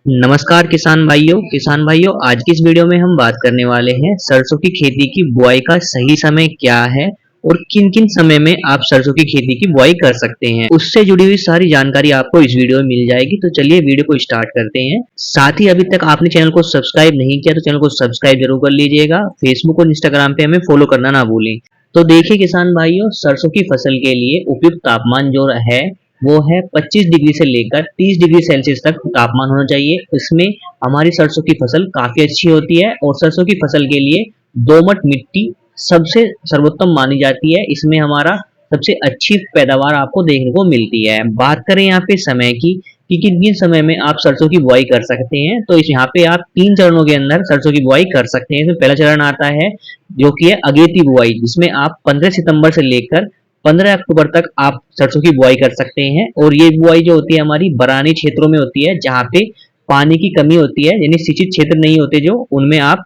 नमस्कार किसान भाइयों आज की इस वीडियो में हम बात करने वाले हैं सरसों की खेती की बुआई का सही समय क्या है और किन किन समय में आप सरसों की खेती की बुआई कर सकते हैं। उससे जुड़ी हुई सारी जानकारी आपको इस वीडियो में मिल जाएगी। तो चलिए वीडियो को स्टार्ट करते हैं। साथ ही अभी तक आपने चैनल को सब्सक्राइब नहीं किया तो चैनल को सब्सक्राइब जरूर कर लीजिएगा। फेसबुक और इंस्टाग्राम पे हमें फॉलो करना ना भूलें। तो देखिए किसान भाइयों, सरसों की फसल के लिए उपयुक्त तापमान जो है वो है 25 डिग्री से लेकर 30 डिग्री सेल्सियस तक तापमान होना चाहिए। इसमें हमारी सरसों की फसल काफी अच्छी होती है और सरसों की फसल के लिए दोमट मिट्टी सबसे सर्वोत्तम मानी जाती है। इसमें हमारा सबसे अच्छी पैदावार आपको देखने को मिलती है। बात करें यहाँ पे समय की कि किन किन समय में आप सरसों की बुआई कर सकते हैं, तो इस यहाँ पे आप 3 चरणों के अंदर सरसों की बुआई कर सकते हैं। इसमें पहला चरण आता है जो कि है अगेती बुआई, जिसमें आप 15 सितंबर से लेकर 15 अक्टूबर तक आप सरसों की बुआई कर सकते हैं। और ये बुआई जो होती है हमारी बरानी क्षेत्रों में होती है, जहाँ पे पानी की कमी होती है, यानी सिंचित क्षेत्र नहीं होते जो, उनमें आप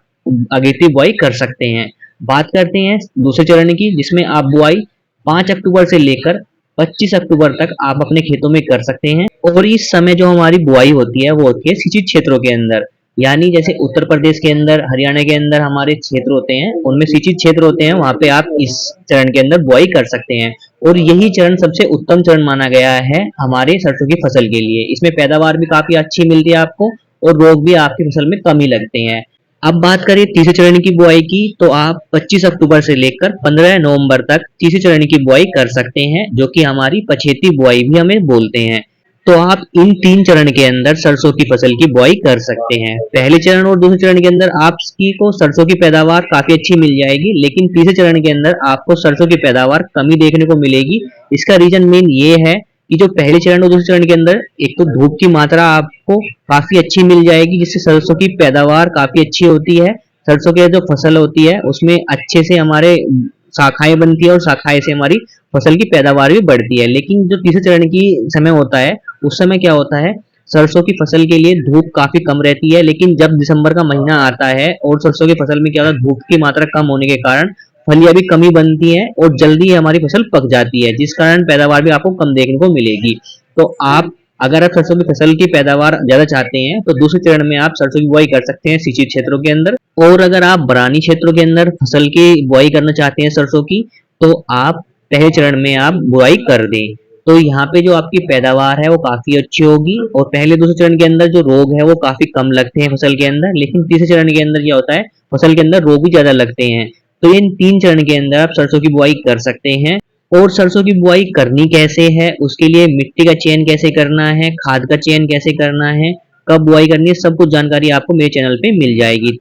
अगेती बुआई कर सकते हैं। बात करते हैं दूसरे चरण की, जिसमें आप बुआई 5 अक्टूबर से लेकर 25 अक्टूबर तक आप अपने खेतों में कर सकते हैं। और इस समय जो हमारी बुआई होती है वो होती है सिंचित क्षेत्रों के अंदर, यानी जैसे उत्तर प्रदेश के अंदर, हरियाणा के अंदर हमारे क्षेत्र होते हैं, उनमें सिंचित क्षेत्र होते हैं, वहां पे आप इस चरण के अंदर बुआई कर सकते हैं। और यही चरण सबसे उत्तम चरण माना गया है हमारे सरसों की फसल के लिए। इसमें पैदावार भी काफी अच्छी मिलती है आपको और रोग भी आपकी फसल में कम ही लगते हैं। अब बात करें तीसरे चरण की बुआई की, तो आप 25 अक्टूबर से लेकर 15 नवंबर तक तीसरे चरण की बुआई कर सकते हैं, जो कि हमारी पछेती बुआई भी हमें बोलते हैं। तो आप इन 3 चरण के अंदर सरसों की फसल की बुआई कर सकते हैं। पहले चरण और दूसरे चरण के अंदर आपकी को सरसों की पैदावार काफी अच्छी मिल जाएगी, लेकिन तीसरे चरण के अंदर आपको सरसों की पैदावार कमी देखने को मिलेगी। इसका रीजन मेन ये है कि जो पहले चरण और दूसरे चरण के अंदर एक तो धूप की मात्रा आपको काफी अच्छी मिल जाएगी, जिससे सरसों की पैदावार काफी अच्छी होती है। सरसों की जो फसल होती है उसमें अच्छे से हमारे शाखाएं बनती है और शाखाएं से हमारी फसल की पैदावार भी बढ़ती है। लेकिन जो तीसरे चरण की समय होता है, उस समय क्या होता है, सरसों की फसल के लिए धूप काफी कम रहती है। लेकिन जब दिसंबर का महीना आता है और सरसों की फसल में क्या होता है, धूप की मात्रा कम होने के कारण फलियां भी कमी बनती है और जल्दी हमारी फसल पक जाती है, जिस कारण पैदावार भी आपको कम देखने को मिलेगी। तो आप अगर आप सरसों की फसल की पैदावार ज्यादा चाहते हैं तो दूसरे चरण में आप सरसों की बुआई कर सकते हैं सिंचित क्षेत्रों के अंदर। और अगर आप बरानी क्षेत्रों के अंदर फसल की बुआई करना चाहते हैं सरसों की, तो आप पहले चरण में आप बुआई कर दें। तो यहाँ पे जो आपकी पैदावार है वो काफी अच्छी होगी और पहले दूसरे चरण के अंदर जो रोग है वो काफी कम लगते हैं फसल के अंदर। लेकिन तीसरे चरण के अंदर क्या होता है, फसल के अंदर रोग भी ज्यादा लगते हैं। तो इन 3 चरण के अंदर आप सरसों की बुआई कर सकते हैं। और सरसों की बुआई करनी कैसे है, उसके लिए मिट्टी का चयन कैसे करना है, खाद का चयन कैसे करना है, कब बुआई करनी है, सब कुछ जानकारी आपको मेरे चैनल पे मिल जाएगी।